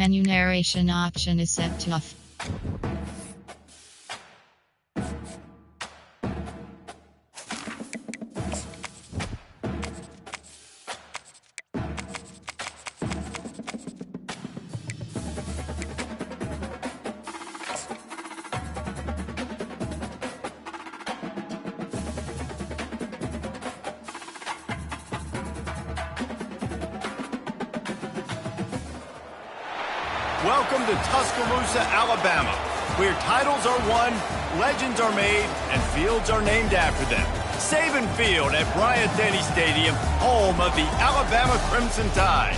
Menu narration option is set to off. Welcome to Tuscaloosa, Alabama, where titles are won, legends are made, and fields are named after them. Saban Field at Bryant-Denny Stadium, home of the Alabama Crimson Tide.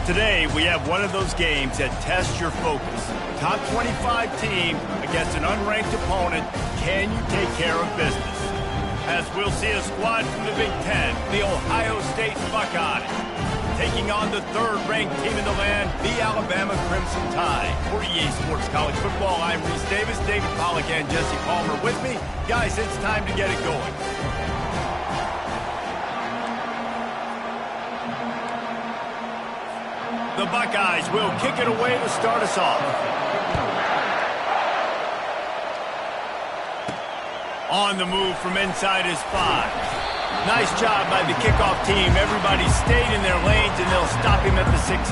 Today, we have one of those games that tests your focus. Top 25 team against an unranked opponent. Can you take care of business? As we'll see a squad from the Big Ten, the Ohio State Buckeyes, taking on the third-ranked team in the land, the Alabama Crimson Tide. For EA Sports College Football, I'm Reese Davis, David Pollack, and Jesse Palmer with me. Guys, it's time to get it going. The Buckeyes will kick it away to start us off. On the move from inside his 5. Nice job by the kickoff team. Everybody stayed in their lanes, and they'll stop him at the 16.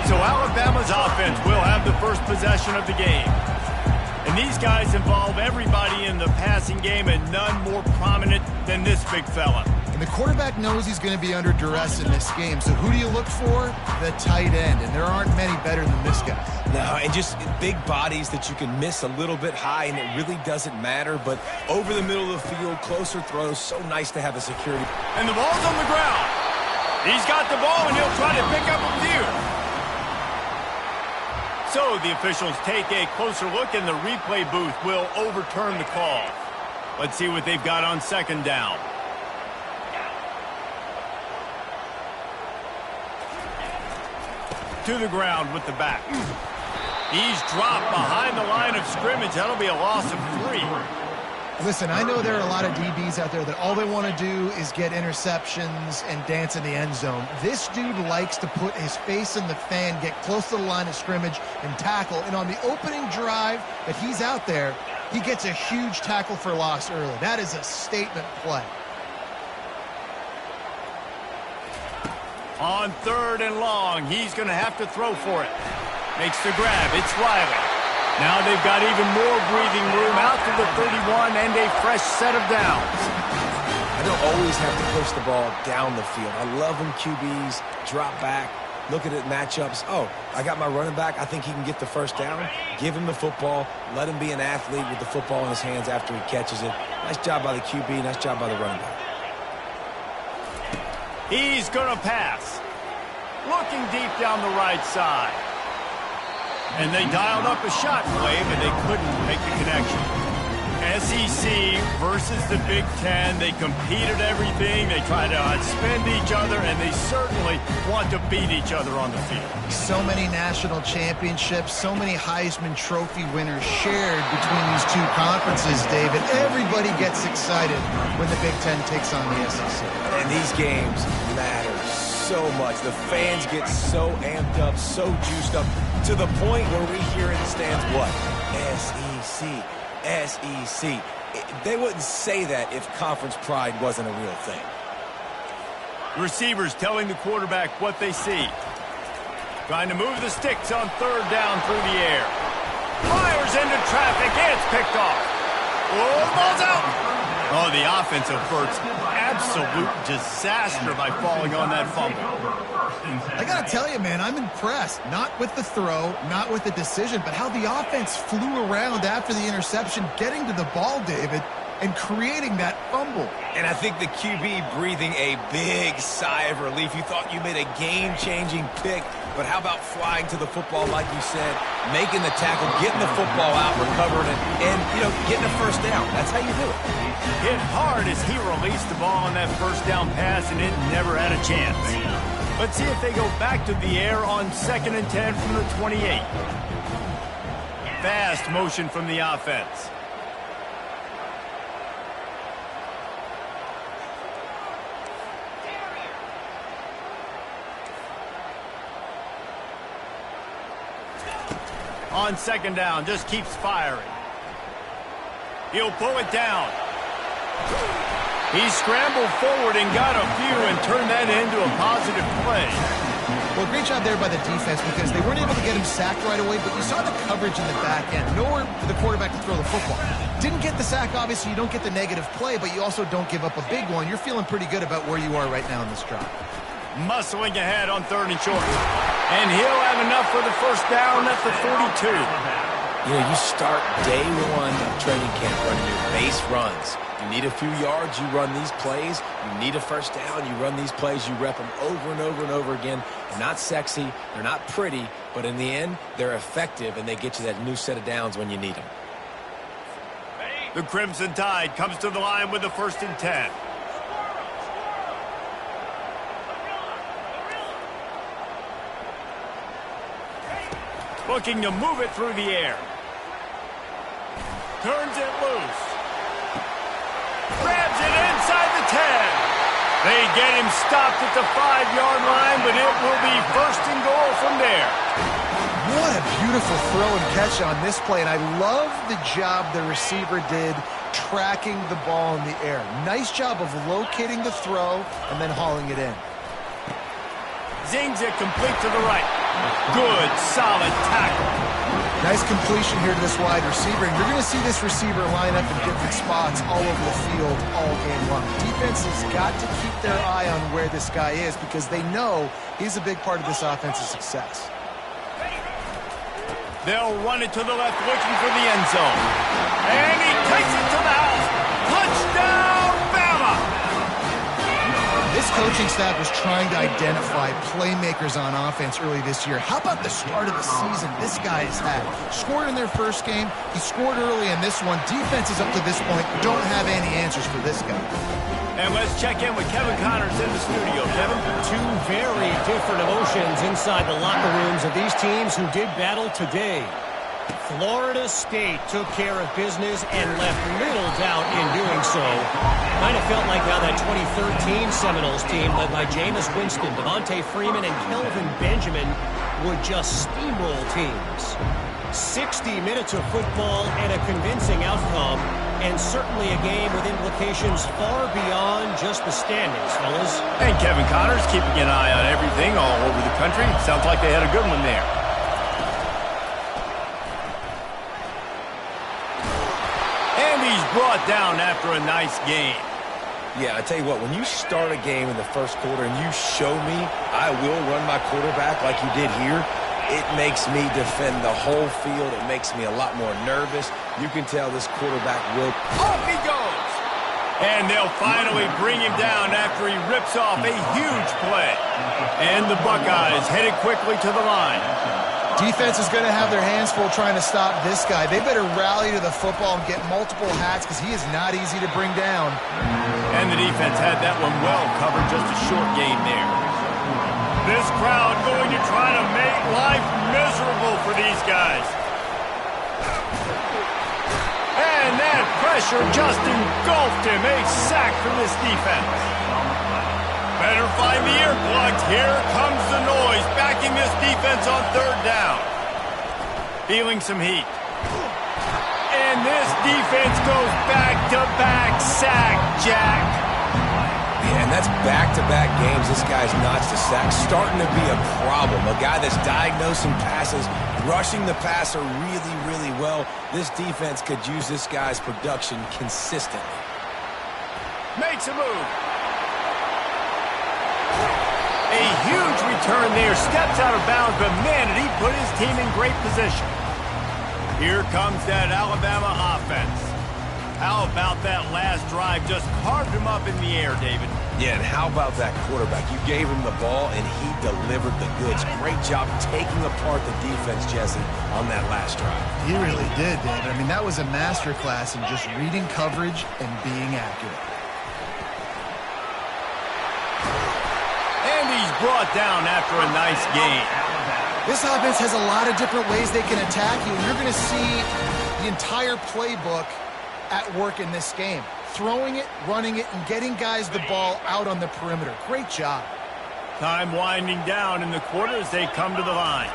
So Alabama's offense will have the first possession of the game. And these guys involve everybody in the passing game, and none more prominent than this big fella. And the quarterback knows he's going to be under duress in this game. So who do you look for? The tight end. And there aren't many better than this guy. No, and just big bodies that you can miss a little bit high, and it really doesn't matter. But over the middle of the field, closer throws, so nice to have the security. And the ball's on the ground. He's got the ball, and he'll try to pick up a few. So the officials take a closer look, and the replay booth will overturn the call. Let's see what they've got on second down. To the ground with the back. He's dropped behind the line of scrimmage. That'll be a loss of 3. Listen, I know there are a lot of DBs out there that all they want to do is get interceptions and dance in the end zone. This dude likes to put his face in the fan, get close to the line of scrimmage, and tackle. And on the opening drive that he's out there, he gets a huge tackle for loss early. That is a statement play. On 3rd and long, he's going to have to throw for it. Makes the grab. It's Riley. Now they've got even more breathing room out to the 31 and a fresh set of downs. I don't always have to push the ball down the field. I love when QBs drop back, look at it matchups. Oh, I got my running back. I think he can get the first down. Give him the football. Let him be an athlete with the football in his hands after he catches it. Nice job by the QB. Nice job by the running back. He's going to pass. Looking deep down the right side. And they dialed up a shot play, but they couldn't make the connection. SEC versus the Big Ten. They compete at everything. They try to outspend each other, and they certainly want to beat each other on the field. So many national championships, so many Heisman Trophy winners shared between these two conferences, David. Everybody gets excited when the Big Ten takes on the SEC. And these games matter so much. The fans get so amped up, so juiced up, to the point where we hear in the stands, what? SEC. SEC. They wouldn't say that if conference pride wasn't a real thing. Receivers telling the quarterback what they see. Trying to move the sticks on 3rd down through the air. Fires into traffic. It's picked off. Oh, the ball's out. Oh, the offense averts absolute disaster by falling on that fumble. I got to tell you, man, I'm impressed. Not with the throw, not with the decision, but how the offense flew around after the interception, getting to the ball, David, and creating that fumble. And I think the QB breathing a big sigh of relief. You thought you made a game-changing pick, but how about flying to the football, like you said, making the tackle, getting the football out, recovering it, and, you know, getting a first down. That's how you do it. Hit hard as he released the ball on that first down pass, and it never had a chance. Let's see if they go back to the air on 2nd and 10 from the 28. Fast motion from the offense. On second down, just keeps firing. He'll pull it down. He scrambled forward and got a few and turned that into a positive play. Well, great job there by the defense because they weren't able to get him sacked right away, but you saw the coverage in the back end. Nowhere for the quarterback to throw the football. Didn't get the sack, obviously. You don't get the negative play, but you also don't give up a big one. You're feeling pretty good about where you are right now in this drive. Muscling ahead on 3rd and short. And he'll have enough for the first down at the 42. You know, you start day one of training camp running your base runs. You need a few yards, you run these plays. You need a first down, you run these plays. You rep them over and over and over again. They're not sexy, they're not pretty, but in the end, they're effective, and they get you that new set of downs when you need them. The Crimson Tide comes to the line with the 1st and 10. Looking to move it through the air. Turns it loose. Grabs it inside the 10. They get him stopped at the 5-yard line, but it will be 1st and goal from there. What a beautiful throw and catch on this play, and I love the job the receiver did tracking the ball in the air. Nice job of locating the throw and then hauling it in. Zings it complete to the right. Good, solid tackle. Nice completion here to this wide receiver, and you're going to see this receiver line up in different spots all over the field all game long. Defense has got to keep their eye on where this guy is because they know he's a big part of this offense's success. They'll run it to the left, looking for the end zone. And he takes it to the house. Touchdown, Bama! This coaching staff was trying to identify playmakers on offense early this year. How about the start of the season this guy has had? Scored in their first game. He scored early in this one. Defenses up to this point don't have any answers for this guy. And let's check in with Kevin Connors in the studio. Kevin? Two very different emotions inside the locker rooms of these teams who did battle today. Florida State took care of business and left little doubt in doing so. Kind of felt like how that 2013 Seminoles team led by Jameis Winston, Devontae Freeman, and Kelvin Benjamin would just steamroll teams. 60 minutes of football and a convincing outcome, and certainly a game with implications far beyond just the standings, fellas. And Kevin Connors keeping an eye on everything all over the country. Sounds like they had a good one there. And he's brought down after a nice game. Yeah, I tell you what, when you start a game in the first quarter and you show me I will run my quarterback like you did here, it makes me defend the whole field. It makes me a lot more nervous. You can tell this quarterback will. Off he goes! And they'll finally bring him down after he rips off a huge play. And the Buckeyes headed quickly to the line. Defense is going to have their hands full trying to stop this guy. They better rally to the football and get multiple hats because he is not easy to bring down. And the defense had that one well covered, just a short game there. This crowd going to try to make life miserable for these guys. And that pressure just engulfed him. A sack for this defense. Better find the earplugs. Here comes the noise, backing this defense on 3rd down. Feeling some heat. And this defense goes back-to-back sack, Jack. Yeah, and that's back-to-back games. This guy's notched a sack. Starting to be a problem. A guy that's diagnosing passes, rushing the passer really, really well. This defense could use this guy's production consistently. Makes a move. A huge return there. Steps out of bounds, but man, did he put his team in great position. Here comes that Alabama offense. How about that last drive? Just carved him up in the air, David. Yeah, and how about that quarterback? You gave him the ball, and he delivered the goods. Great job taking apart the defense, Jesse, on that last drive. He really did, David. I mean, that was a masterclass in just reading coverage and being accurate. And he's brought down after a nice game. This offense has a lot of different ways they can attack you, and you're going to see the entire playbook at work in this game. Throwing it, running it, and getting guys the ball out on the perimeter. Great job. Time winding down in the quarter as they come to the line.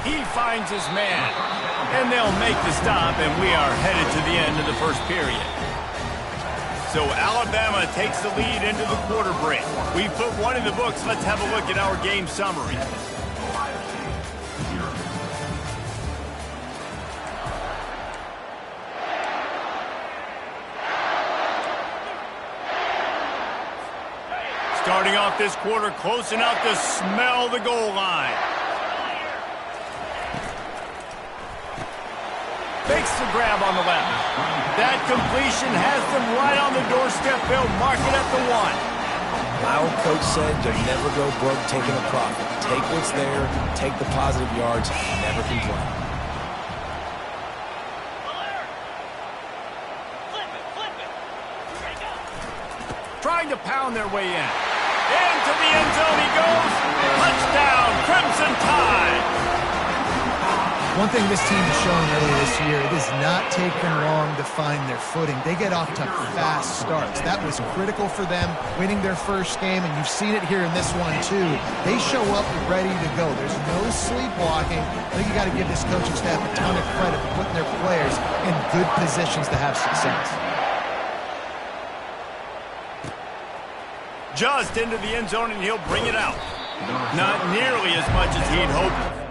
He finds his man. And they'll make the stop, and we are headed to the end of the first period. So Alabama takes the lead into the quarter break. We put one in the books. Let's have a look at our game summary. Starting off this quarter close enough to smell the goal line. Makes the grab on the left. That completion has them right on the doorstep. They'll mark it at the 1. My old coach said you'll never go broke taking a profit. Take what's there, take the positive yards, never complain. Trying to pound their way in. Into the end zone he goes. Touchdown, Crimson Tide. One thing this team has shown earlier this year, it does not take them long to find their footing. They get off to fast starts. That was critical for them, winning their first game, and you've seen it here in this one too. They show up ready to go. There's no sleepwalking. I think you got to give this coaching staff a ton of credit for putting their players in good positions to have success. Just into the end zone, and he'll bring it out. Not nearly as much as he'd hoped.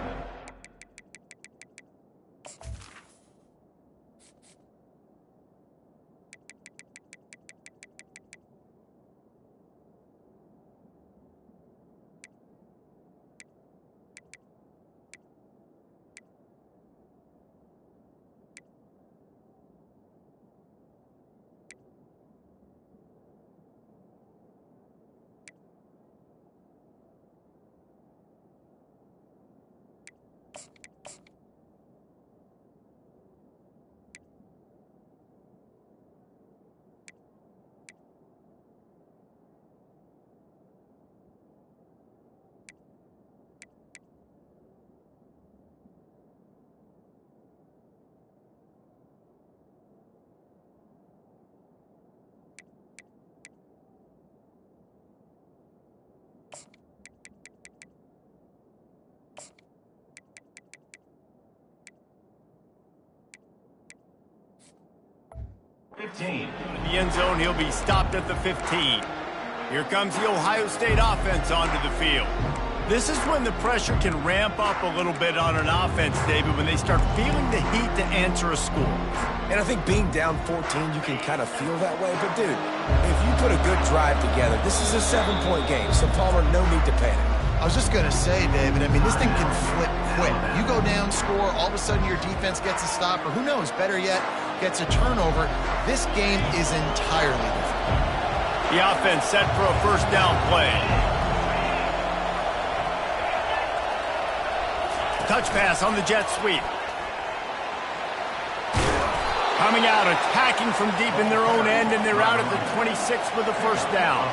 In the end zone, he'll be stopped at the 15. Here comes the Ohio State offense onto the field. This is when the pressure can ramp up a little bit on an offense, David, when they start feeling the heat to answer a score. And I think being down 14, you can kind of feel that way. But, dude, if you put a good drive together, this is a 7-point game. So, Palmer, no need to panic. I was just going to say, David, I mean, this thing can flip quick. You go down, score, all of a sudden your defense gets a stop, or who knows, better yet, gets a turnover. This game is entirely different. The offense set for a first down play. Touch pass on the jet sweep. Coming out, attacking from deep in their own end, and they're out at the 26 with the first down.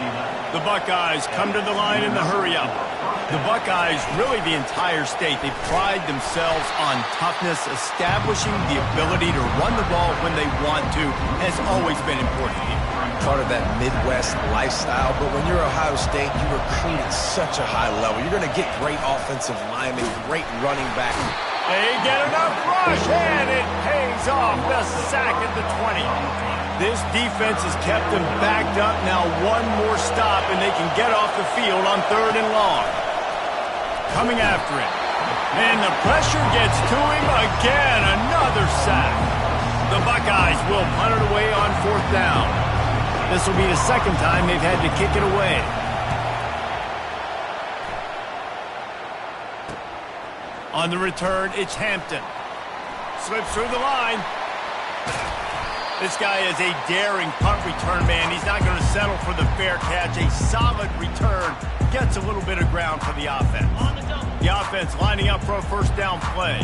The Buckeyes come to the line in the hurry-up. The Buckeyes, really the entire state, they pride themselves on toughness. Establishing the ability to run the ball when they want to has always been important here. Part of that Midwest lifestyle, but when you're Ohio State, you recruit at such a high level. You're going to get great offensive linemen, great running back. They get enough rush, and it pays off. The sack at the 20. This defense has kept them backed up. Now one more stop, and they can get off the field on 3rd and long. Coming after it. And the pressure gets to him again. Another sack. The Buckeyes will punt it away on 4th down. This will be the second time they've had to kick it away. On the return, it's Hampton. Slips through the line. This guy is a daring punt return man. He's not going to settle for the fair catch. A solid return. Gets a little bit of ground for the offense. The offense lining up for a first down play.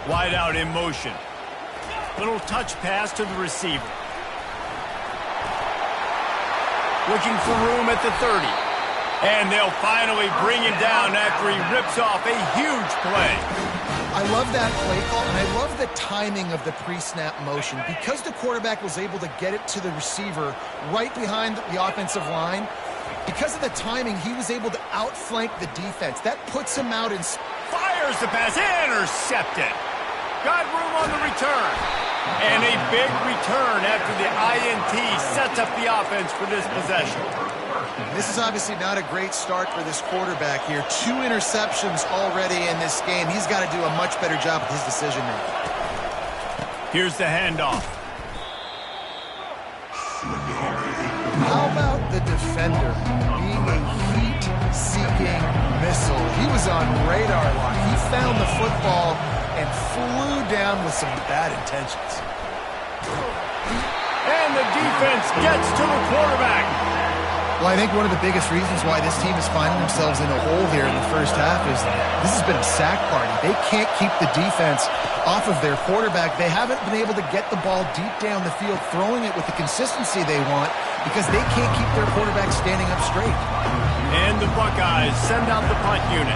Wide out in motion. Little touch pass to the receiver. Looking for room at the 30. And they'll finally bring him down after he rips off a huge play. I love that play call, and I love the timing of the pre-snap motion. Because the quarterback was able to get it to the receiver right behind the offensive line, Because of the timing, he was able to outflank the defense. That puts him out in... Fires the pass, intercepted. Got room on the return. And a big return after the INT sets up the offense for this possession. This is obviously not a great start for this quarterback here. 2 interceptions already in this game. He's got to do a much better job with his decision-making. Here's the handoff. How about the defender being a heat-seeking missile? He was on radar lock. He found the football and flew down with some bad intentions. And the defense gets to the quarterback. Well, I think one of the biggest reasons why this team is finding themselves in a hole here in the first half is this has been a sack party. They can't keep the defense off of their quarterback. They haven't been able to get the ball deep down the field, throwing it with the consistency they want because they can't keep their quarterback standing up straight. And the Buckeyes send out the punt unit.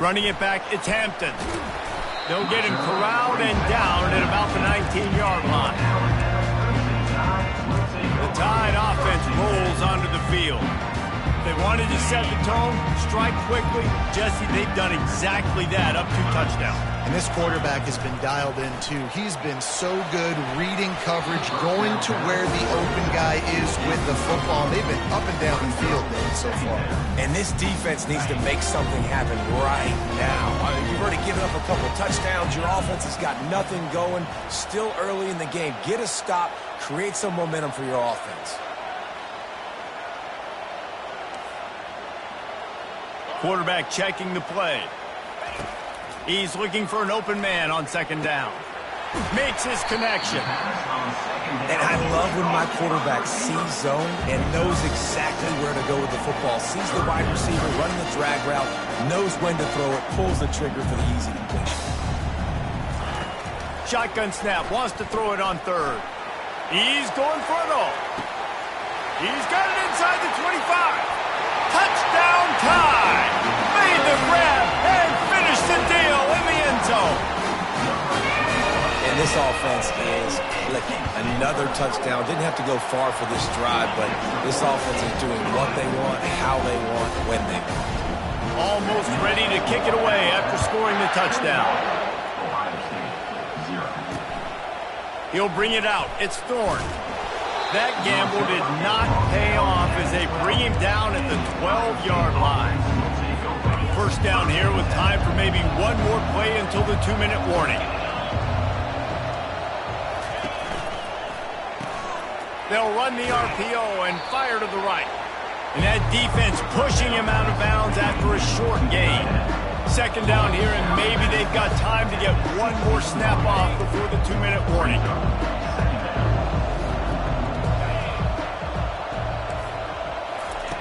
Running it back, it's Hampton. They'll get him corralled and down at about the 19-yard line. The Tide offense rolls onto the field. They wanted to set the tone, strike quickly. Jesse, they've done exactly that, up 2 touchdowns. And this quarterback has been dialed in, too. He's been so good reading coverage, going to where the open guy is with the football. They've been up and down the field so far. And this defense needs to make something happen right now. You've already given up a couple touchdowns. Your offense has got nothing going. Still early in the game. Get a stop. Create some momentum for your offense. Quarterback checking the play. He's looking for an open man on 2nd down. Makes his connection. And I love when my quarterback sees zone and knows exactly where to go with the football. Sees the wide receiver running the drag route, knows when to throw it, pulls the trigger for the easy completion. Shotgun snap, wants to throw it on 3rd. He's going for it all. He's got it inside the 25. Touchdown Tide! Made the grab and finished the deal in the end zone. And this offense is clicking. Another touchdown. Didn't have to go far for this drive, but this offense is doing what they want, how they want, when they want. Almost ready to kick it away after scoring the touchdown. He'll bring it out. It's Thorne. That gamble did not pay off as they bring him down at the 12-yard line. 1st down here with time for maybe one more play until the 2-minute warning. They'll run the RPO and fire to the right. And that defense pushing him out of bounds after a short gain. 2nd down here, and maybe they've got time to get one more snap off before the 2-minute warning.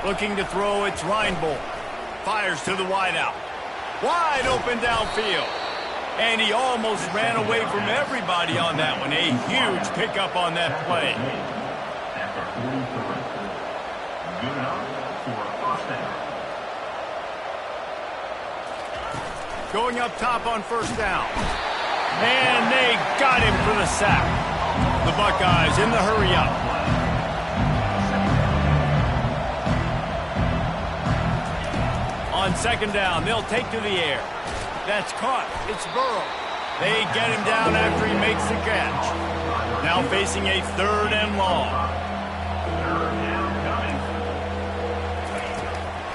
Looking to throw, it's Reinbold. Fires to the wideout. Wide open downfield. And he almost ran away from everybody on that one. A huge pickup on that play. Going up top on 1st down. And they got him for the sack. The Buckeyes in the hurry up. On 2nd down, they'll take to the air. That's caught. It's Burrow. They get him down after he makes the catch. Now facing a 3rd and long.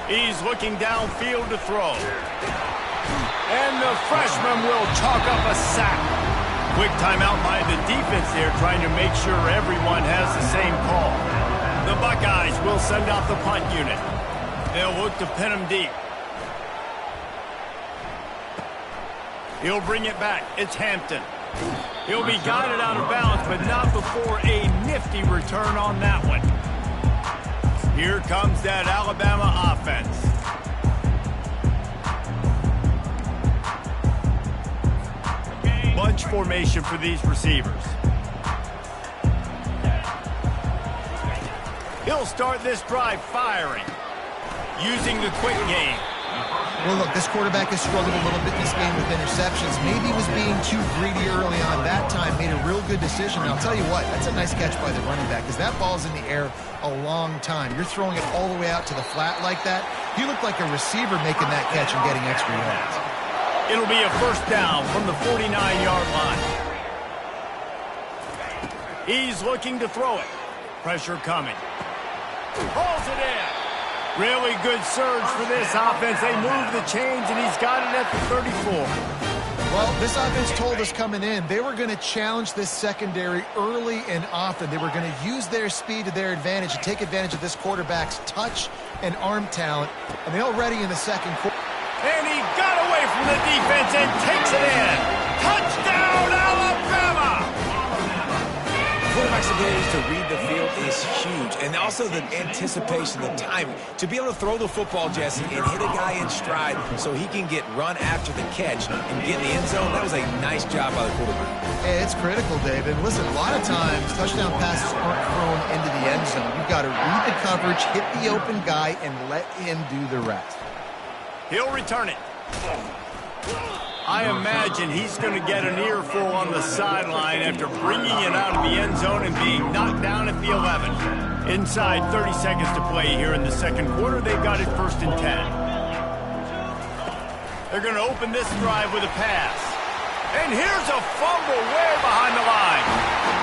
He's looking downfield to throw. And the freshman will chalk up a sack. Quick timeout by the defense there, trying to make sure everyone has the same call. The Buckeyes will send out the punt unit. They'll look to pin him deep. He'll bring it back. It's Hampton. He'll be guided out of bounds, but not before a nifty return on that one. Here comes that Alabama offense. Bunch formation for these receivers. He'll start this drive firing, using the quick game. Well, look, this quarterback has struggled a little bit in this game with interceptions. Maybe he was being too greedy early on. That time made a real good decision. And I'll tell you what, that's a nice catch by the running back because that ball's in the air a long time. You're throwing it all the way out to the flat like that. He looked like a receiver making that catch and getting extra yards. It'll be a first down from the 49-yard line. He's looking to throw it. Pressure coming. Hauls it in. Really good surge for this offense. They move the chains, and he's got it at the 34. Well, this offense told us coming in they were going to challenge this secondary early and often. They were going to use their speed to their advantage and take advantage of this quarterback's touch and arm talent. And they already in the second quarter. And he got away from the defense and takes it in. Touchdown, Alabama! Quarterback's ability to read the field is huge, and also the anticipation, the timing. To be able to throw the football, Jesse, and hit a guy in stride so he can get run after the catch and get in the end zone, that was a nice job by the quarterback. Yeah, it's critical, David. Listen, a lot of times touchdown passes aren't thrown into the end zone. You've got to read the coverage, hit the open guy, and let him do the rest. He'll return it. I imagine he's going to get an earful on the sideline after bringing it out of the end zone and being knocked down at the 11. Inside 30 seconds to play here in the second quarter, they've got it 1st and 10. They're going to open this drive with a pass. And here's a fumble way behind the line.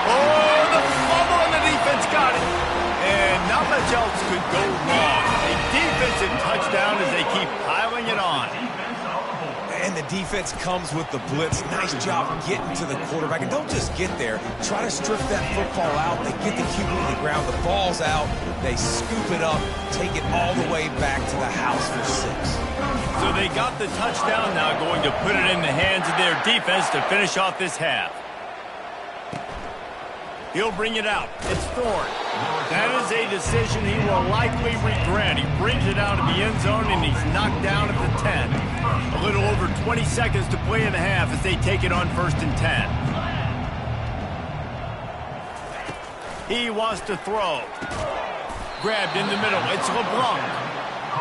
Oh, the fumble and the defense got it. And not much else could go wrong. A defensive touchdown as they keep piling it on. And the defense comes with the blitz. Nice job getting to the quarterback. And don't just get there. Try to strip that football out. They get the QB to the ground. The ball's out. They scoop it up, take it all the way back to the house for 6. So they got the touchdown, now going to put it in the hands of their defense to finish off this half. He'll bring it out. It's Thorne. That is a decision he will likely regret. He brings it out of the end zone, and he's knocked down at the 10. A little over 20 seconds to play in the half as they take it on 1st and 10. He wants to throw. Grabbed in the middle. It's LeBlanc.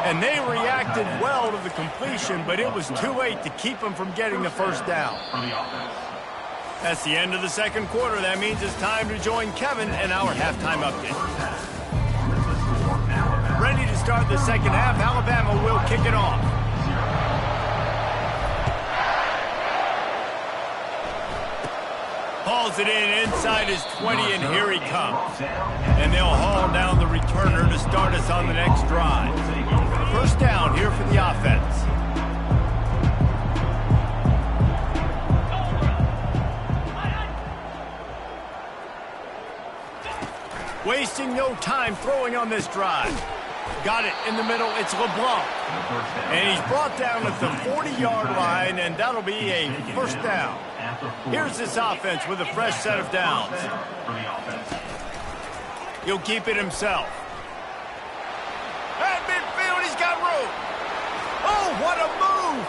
And they reacted well to the completion, but it was too late to keep him from getting the first down. That's the end of the second quarter. That means it's time to join Kevin in our halftime update. Ready to start the second half. Alabama will kick it off. Hauls it in inside his 20, and here he comes. And they'll haul down the returner to start us on the next drive. First down here for the offense. Wasting no time throwing on this drive. Got it in the middle. It's LeBlanc. And he's brought down at the 40-yard line, and that'll be a first down. Here's this offense with a fresh set of downs. He'll keep it himself. At midfield, he's got room. Oh, what a move.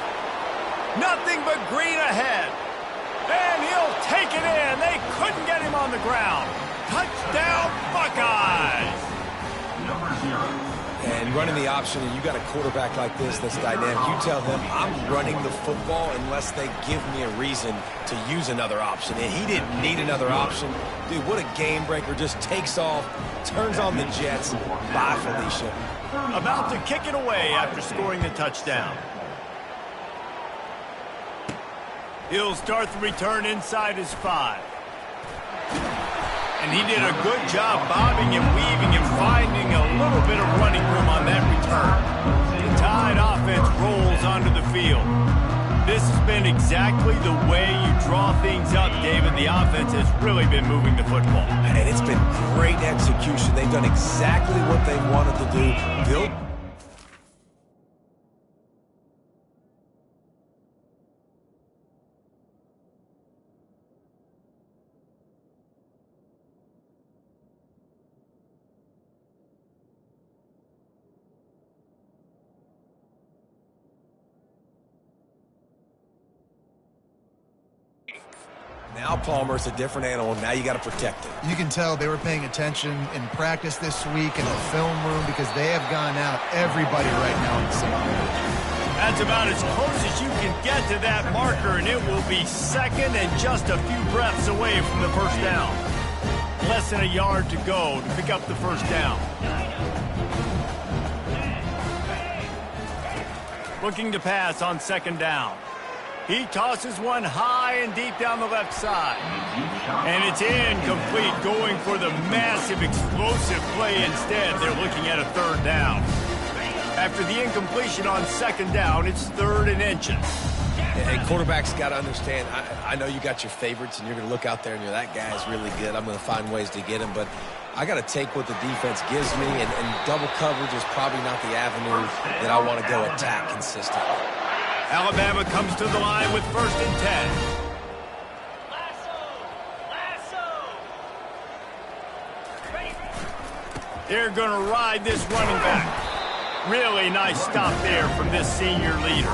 Nothing but green ahead. And he'll take it in. They couldn't get him on the ground. Touchdown, Buckeyes! And running the option, and you got a quarterback like this that's dynamic, you tell him, I'm running the football unless they give me a reason to use another option. And he didn't need another option. Dude, what a game breaker. Just takes off, turns on the Jets. Bye, Felicia. About to kick it away after scoring the touchdown. He'll start the return inside his 5. And he did a good job bobbing and weaving and finding a little bit of running room on that return. The Tide offense rolls onto the field. This has been exactly the way you draw things up, David. The offense has really been moving the football. And it's been great execution. They've done exactly what they wanted to do. Build. Now Palmer's a different animal. Now you got to protect it. You can tell they were paying attention in practice this week in the film room because they have gone out everybody right now in the same page. That's about as close as you can get to that marker, and it will be second and just a few breaths away from the first down. Less than a yard to go to pick up the first down. Looking to pass on second down. He tosses one high and deep down the left side. And it's incomplete, going for the massive explosive play instead. They're looking at a third down. After the incompletion on second down, it's third and inches. And quarterbacks got to understand, I know you got your favorites, and you're going to look out there and you're, that guy's really good. I'm going to find ways to get him, but I got to take what the defense gives me, and double coverage is probably not the avenue that I want to go attack consistently. Alabama comes to the line with first and 10. They're going to ride this running back. Really nice stop there from this senior leader.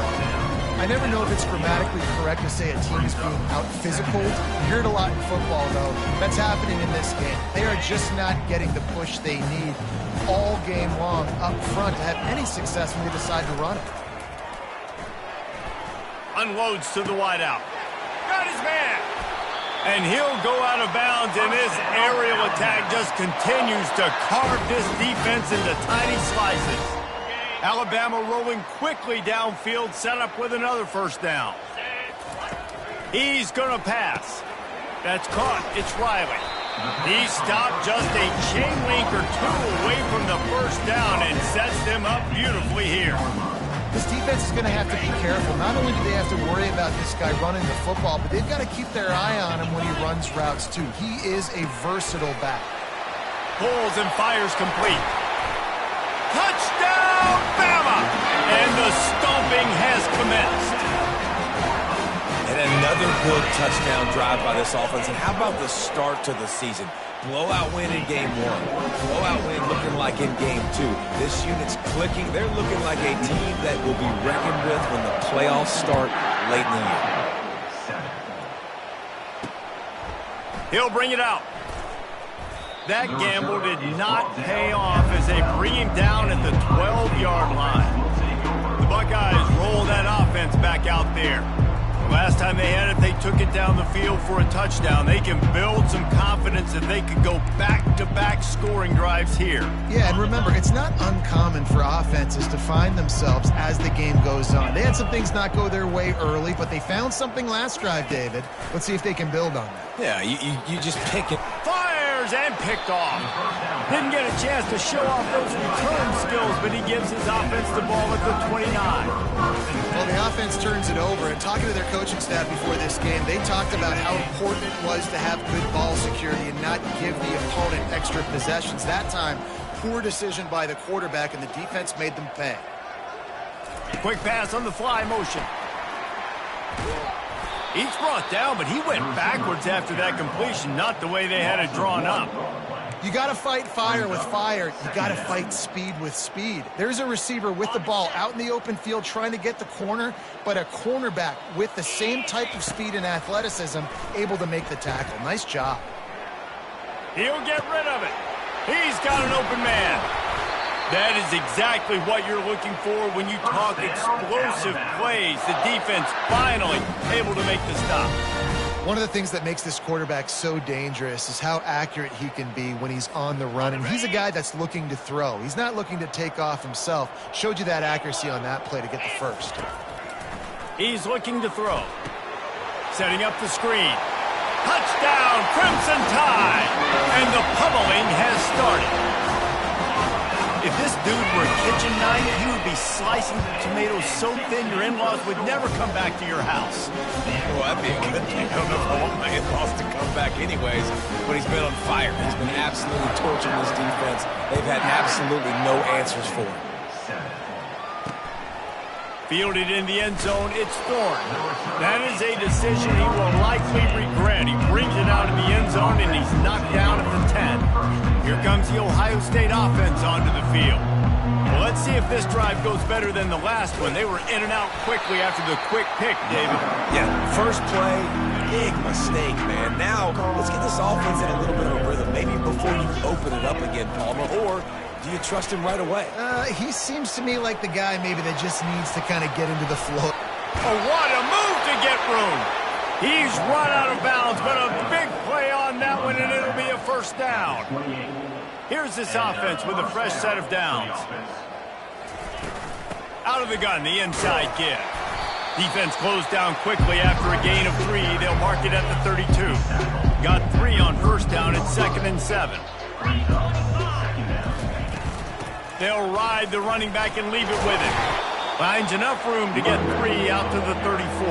I never know if it's grammatically correct to say a team is being out-physical. You hear it a lot in football, though. That's happening in this game. They are just not getting the push they need all game long up front to have any success when they decide to run it. Unloads to the wideout. Got his man. And he'll go out of bounds, and this aerial attack just continues to carve this defense into tiny slices. Alabama rolling quickly downfield, set up with another first down. He's going to pass. That's caught. It's Riley. He stopped just a chain link or two away from the first down and sets them up beautifully here. This defense is going to have to be careful. Not only do they have to worry about this guy running the football, but they've got to keep their eye on him when he runs routes, too. He is a versatile back. Pulls and fires complete. Touchdown, Bama! And the stomping has commenced. And another good touchdown drive by this offense. And how about the start to the season? Blowout win in game one. Blowout win looking like in game two. This unit's clicking. They're looking like a team that will be reckoned with when the playoffs start late in the year. He'll bring it out. That gamble did not pay off as they bring him down at the 12-yard line. The Buckeyes roll that offense back out there. Last time they had it, they took it down the field for a touchdown. They can build some confidence that they could go back-to-back scoring drives here. Yeah, and remember, it's not uncommon for offenses to find themselves as the game goes on. They had some things not go their way early, but they found something last drive, David. Let's see if they can build on that. Yeah, you just pick it. Fires and picked off. Didn't get a chance to show off those return skills, but he gives his offense the ball at the 29. Well, the offense turns it over, and talking to their coaching staff before this game, they talked about how important it was to have good ball security and not give the opponent extra possessions. That time, poor decision by the quarterback, and the defense made them pay. Quick pass on the fly motion. He's brought down, but he went backwards after that completion, not the way they had it drawn up. You got to fight fire with fire. You got to fight speed with speed. There's a receiver with the ball out in the open field trying to get the corner, but a cornerback with the same type of speed and athleticism able to make the tackle. Nice job. He'll get rid of it. He's got an open man. That is exactly what you're looking for when you talk explosive plays. The defense finally able to make the stop. One of the things that makes this quarterback so dangerous is how accurate he can be when he's on the run. And he's a guy that's looking to throw. He's not looking to take off himself. Showed you that accuracy on that play to get the first. He's looking to throw. Setting up the screen. Touchdown, Crimson Tide! And the pummeling has started. If this dude were a kitchen knife, he would be slicing tomatoes so thin your in-laws would never come back to your house. Well, that'd be a good thing. I don't know if I want my in-laws to come back anyways, but he's been on fire. He's been absolutely torching this defense. They've had absolutely no answers for him. Fielded in the end zone, it's Thorne. That is a decision he will likely regret. He brings it out of the end zone, and he's knocked down at the 10. Here comes the Ohio State offense onto the field. Well, let's see if this drive goes better than the last one. They were in and out quickly after the quick pick, David. Yeah, first play, big mistake, man. Now, let's get this offense in a little bit of a rhythm. Maybe before you open it up again, Palmer, or do you trust him right away? He seems to me like the guy maybe that just needs to kind of get into the flow. Oh, what a move to get room. He's run out of bounds, but a big play on that one, and it'll be a first down. Here's this offense with a fresh set of downs. Out of the gun, the inside give. Defense closed down quickly after a gain of 3. They'll mark it at the 32. Got 3 on first down. It's 2nd and 7. They'll ride the running back and leave it with him. Finds enough room to get 3 out to the 34.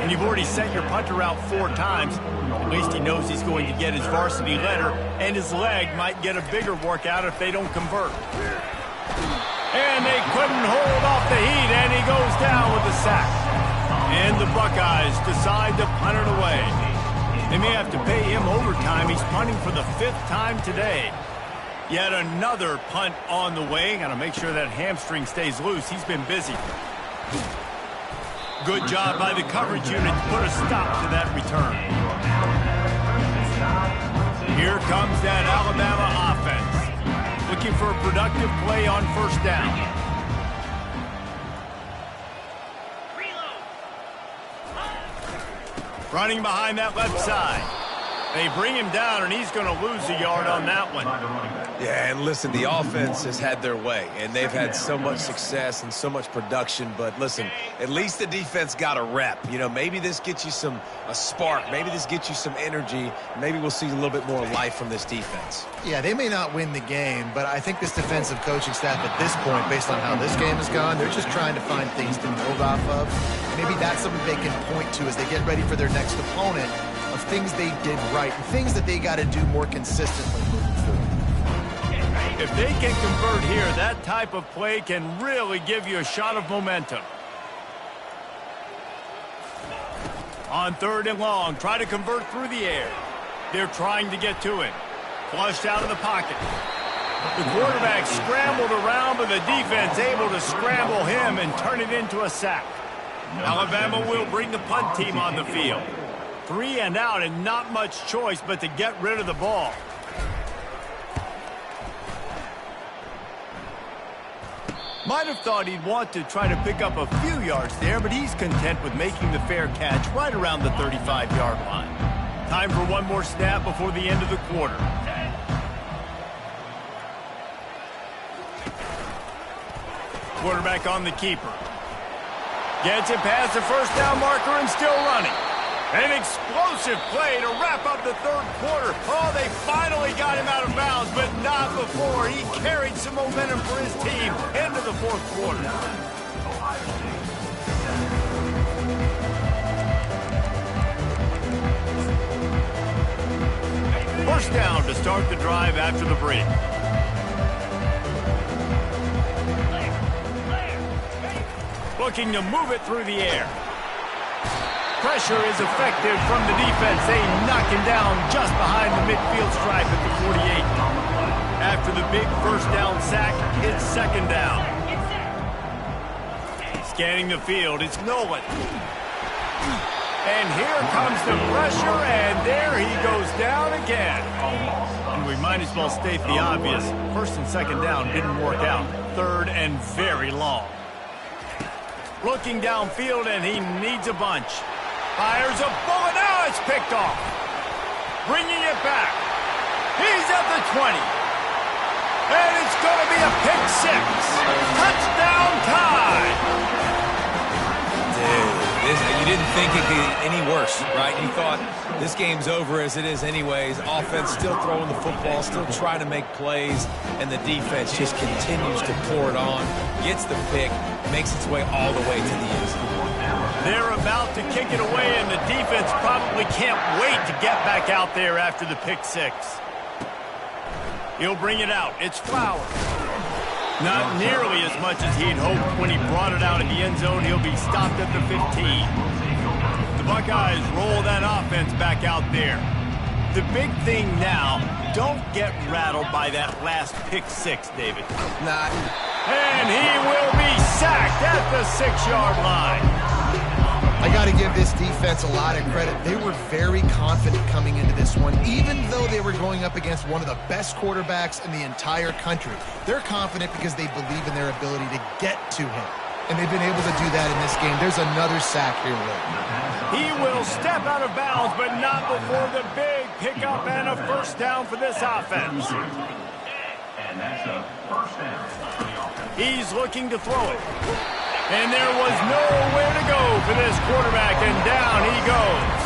And you've already sent your punter out 4 times. At least he knows he's going to get his varsity letter, and his leg might get a bigger workout if they don't convert. And they couldn't hold off the heat, and he goes down with a sack. And the Buckeyes decide to punt it away. They may have to pay him overtime. He's punting for the 5th time today. Yet another punt on the way. Got to make sure that hamstring stays loose. He's been busy. Good job by the coverage unit to put a stop to that return. Here comes that Alabama offense. Looking for a productive play on first down. Running behind that left side. They bring him down, and he's going to lose a yard on that one. Yeah, and listen, the offense has had their way, and they've had so much success and so much production. But listen, at least the defense got a rep. You know, maybe this gets you a spark. Maybe this gets you some energy. Maybe we'll see a little bit more life from this defense. Yeah, they may not win the game, but I think this defensive coaching staff at this point, based on how this game has gone, they're just trying to find things to build off of. Maybe that's something they can point to as they get ready for their next opponent, of things they did right and things that they got to do more consistently moving forward. If they can convert here, that type of play can really give you a shot of momentum. On 3rd and long, try to convert through the air. They're trying to get to it. Flushed out of the pocket. The quarterback scrambled around, but the defense able to scramble him and turn it into a sack. Alabama will bring the punt team on the field. 3 and out, and not much choice but to get rid of the ball. Might have thought he'd want to try to pick up a few yards there, but he's content with making the fair catch right around the 35-yard line. Time for one more snap before the end of the quarter. Quarterback on the keeper. Gets it past the first down marker and still running. An explosive play to wrap up the 3rd quarter. Oh, they finally got him out of bounds, but not before. He carried some momentum for his team into the 4th quarter. First down to start the drive after the break. Looking to move it through the air. Pressure is effective from the defense. They knock him down just behind the midfield stripe at the 48. After the big first down sack, it's 2nd down. Scanning the field, it's Nolan. And here comes the pressure, and there he goes down again. And we might as well state the obvious. 1st and 2nd down didn't work out. 3rd and very long. Looking downfield, and he needs a bunch. Fires a bullet. Now it's picked off. Bringing it back. He's at the 20. And it's going to be a pick 6. Touchdown tie. Dude, you didn't think it could get any worse, right? You thought this game's over as it is anyways. Offense still throwing the football, still trying to make plays, and the defense just continues to pour it on, gets the pick, makes its way all the way to the end zone. They're about to kick it away, and the defense probably can't wait to get back out there after the pick 6. He'll bring it out. It's Flowers. Not nearly as much as he'd hoped when he brought it out in the end zone. He'll be stopped at the 15. The Buckeyes roll that offense back out there. The big thing now, don't get rattled by that last pick 6, David. Not. And he will be sacked at the 6-yard line. I I got to give this defense a lot of credit. They were very confident coming into this one, even though they were going up against one of the best quarterbacks in the entire country. They're confident because they believe in their ability to get to him, and they've been able to do that in this game. There's another sack here, Will. He will step out of bounds, but not before the big pickup and a first down for this offense. And that's a first down for the offense. He's looking to throw it. And there was nowhere to go for this quarterback, and down he goes.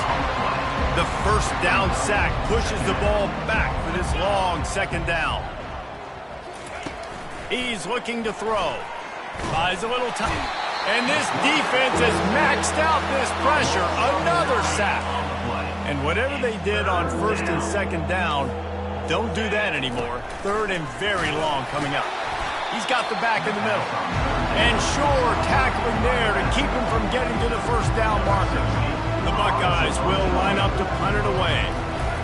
The first down sack pushes the ball back for this long second down. He's looking to throw. Buys a little time. And this defense has maxed out this pressure. Another sack. And whatever they did on first and second down, don't do that anymore. Third and very long coming up. He's got the back in the middle. And sure, tackling there to keep him from getting to the first down marker. The Buckeyes will line up to punt it away.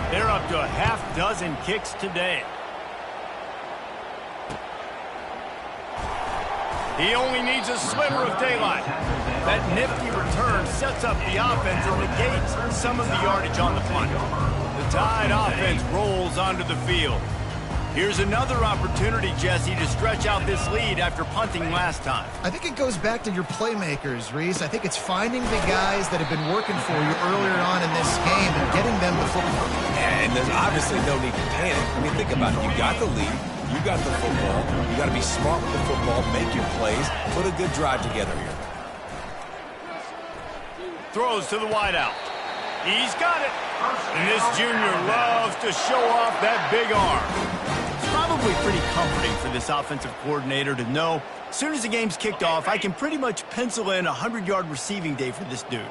They're up to a half dozen kicks today. He only needs a sliver of daylight. That nifty return sets up the offense and negates some of the yardage on the punt. The Tide offense rolls onto the field. Here's another opportunity, Jesse, to stretch out this lead after punting last time. I think it goes back to your playmakers, Reese. I think it's finding the guys that have been working for you earlier on in this game and getting them the football. And there's obviously no need to panic. I mean, think about it. You got the lead. You got the football. You got to be smart with the football, make your plays, put a good drive together here. Throws to the wideout. He's got it. And this junior loves to show off that big arm. It's probably pretty comforting for this offensive coordinator to know as soon as the game's kicked off, I can pretty much pencil in a 100-yard receiving day for this dude.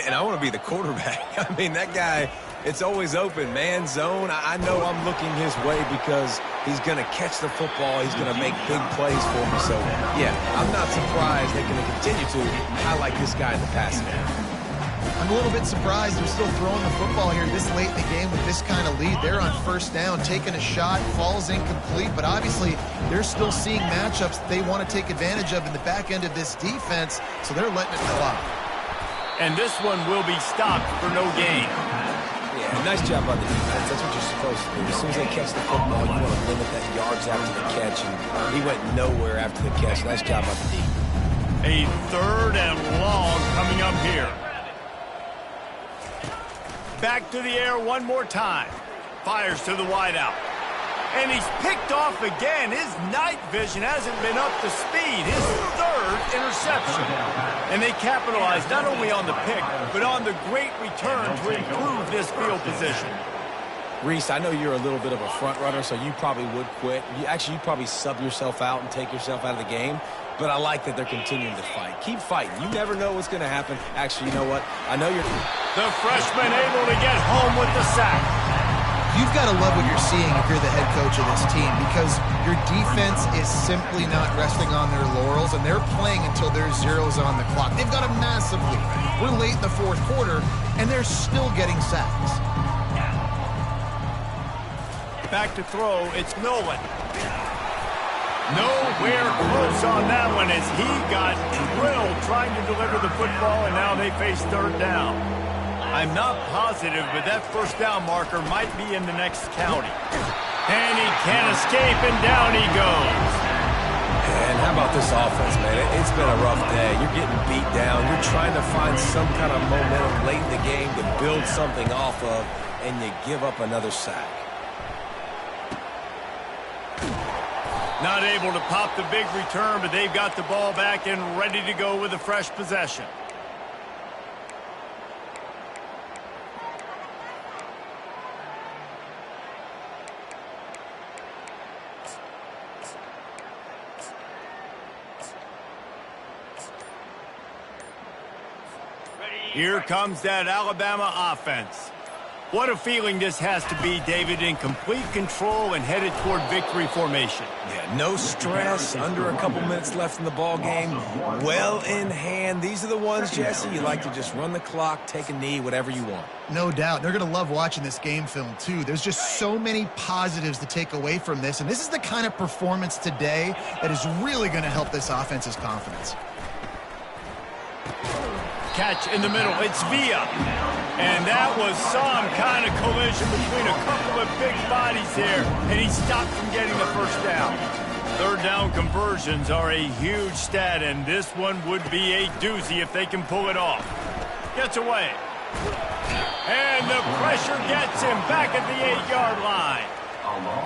And I want to be the quarterback. I mean, that guy, it's always open, man, zone. I know I'm looking his way because he's going to catch the football. He's going to make big plays for me. So, yeah, I'm not surprised they're going to continue to highlight this guy in the passing game. I'm a little bit surprised they're still throwing the football here this late in the game with this kind of lead. They're on first down, taking a shot, falls incomplete, but obviously they're still seeing matchups that they want to take advantage of in the back end of this defense, so they're letting it fly. And this one will be stopped for no gain. Yeah, nice job by the defense. That's what you're supposed to do. As soon as they catch the football, you want to limit that yards after the catch, and he went nowhere after the catch. Nice job by the D. A third and long coming up here. Back to the air one more time. Fires to the wideout. And he's picked off again. His night vision hasn't been up to speed. His third interception. And they capitalized not only on the pick, but on the great return to improve this field position. Reese, I know you're a little bit of a front runner, so you probably would quit. You'd probably sub yourself out and take yourself out of the game. But I like that they're continuing to fight. Keep fighting. You never know what's going to happen. Actually, you know what? I know you're... The freshman able to get home with the sack. You've got to love what you're seeing if you're the head coach of this team, because your defense is simply not resting on their laurels, and they're playing until there's zeros on the clock. They've got a massive lead. We're late in the fourth quarter, and they're still getting sacks. Back to throw, it's Nolan. Nowhere close on that one as he got drilled trying to deliver the football, and now they face third down. I'm not positive, but that first down marker might be in the next county. And he can't escape, and down he goes. And how about this offense, man? It's been a rough day. You're getting beat down. You're trying to find some kind of momentum late in the game to build something off of, and you give up another sack. Not able to pop the big return, but they've got the ball back and ready to go with a fresh possession. Here comes that Alabama offense. What a feeling this has to be, David, in complete control and headed toward victory formation. Yeah, no stress, under a couple minutes left in the ball game, well in hand. These are the ones, Jesse, you like to just run the clock, take a knee, whatever you want. No doubt. They're going to love watching this game film, too. There's just so many positives to take away from this, and this is the kind of performance today that is really going to help this offense's confidence. catch in the middle. It's Villa. And that was some kind of collision between a couple of big bodies here, and he stopped from getting the first down. Third down conversions are a huge stat, and this one would be a doozy if they can pull it off. Gets away. And the pressure gets him back at the 8-yard line.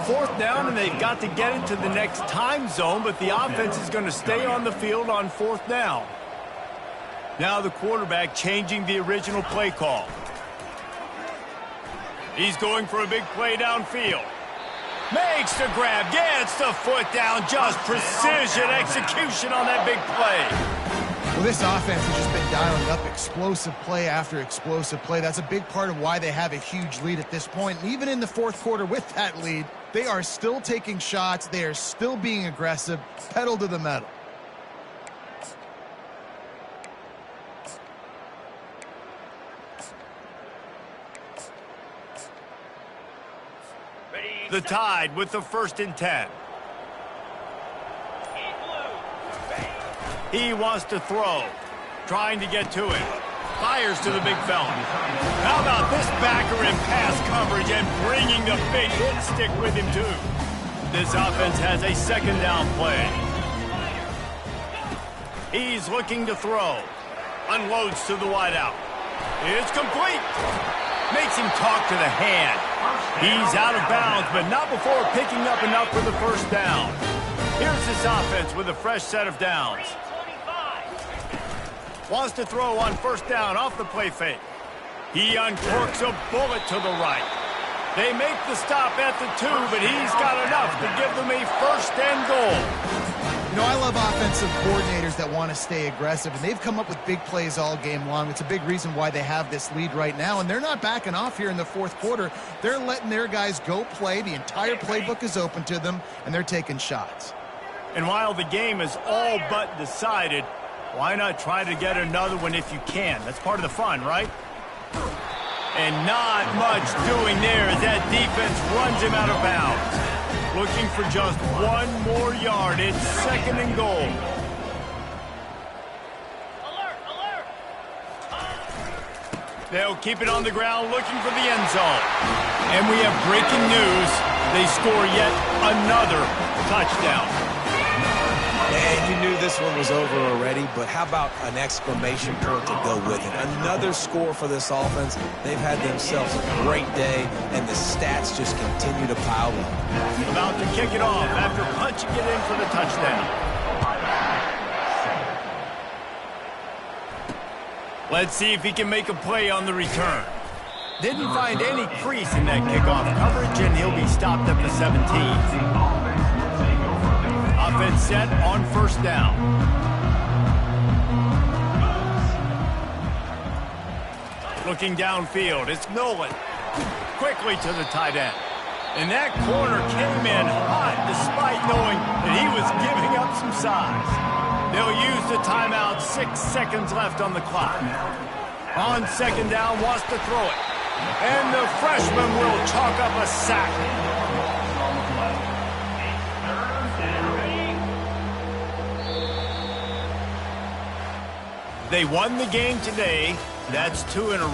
Fourth down, and they've got to get into the next time zone, but the offense is going to stay on the field on fourth down. Now the quarterback changing the original play call. He's going for a big play downfield. Makes the grab, gets the foot down, just precision execution on that big play. Well, this offense has just been dialing up explosive play after explosive play. That's a big part of why they have a huge lead at this point. And even in the fourth quarter with that lead, they are still taking shots. They are still being aggressive, pedal to the metal. The Tide with the 1st and 10. He wants to throw, trying to get to it. Fires to the big fella. How about this backer in pass coverage and bringing the big hit stick with him too? This offense has a 2nd down play. He's looking to throw. Unloads to the wideout. It's complete. Makes him talk to the hand. He's out of bounds, but not before picking up enough for the first down. Here's this offense with a fresh set of downs. Wants to throw on 1st down off the play fake. He uncorks a bullet to the right. They make the stop at the 2, but he's got enough to give them a 1st and goal. You know, I love offensive coordinators that want to stay aggressive, and they've come up with big plays all game long. It's a big reason why they have this lead right now, and they're not backing off here in the fourth quarter. They're letting their guys go play. The entire playbook is open to them, and they're taking shots. And while the game is all but decided, why not try to get another one if you can? That's part of the fun, right? And not much doing there as that defense runs him out of bounds. Looking for just 1 more yard. It's 2nd and goal. They'll keep it on the ground looking for the end zone. And we have breaking news. They score yet another touchdown. And you knew this one was over already, but how about an exclamation point to go with it? Another score for this offense. They've had themselves a great day, and the stats just continue to pile up. About to kick it off after punching it in for the touchdown. Let's see if he can make a play on the return. Didn't find any crease in that kickoff coverage, and he'll be stopped at the 17. Offense set on 1st down. Looking downfield, it's Nolan. Quickly to the tight end. And that corner came in hot despite knowing that he was giving up some size. They'll use the timeout, 6 seconds left on the clock. On 2nd down, wants to throw it. And the freshman will chalk up a sack. They won the game today. That's 2 in a row.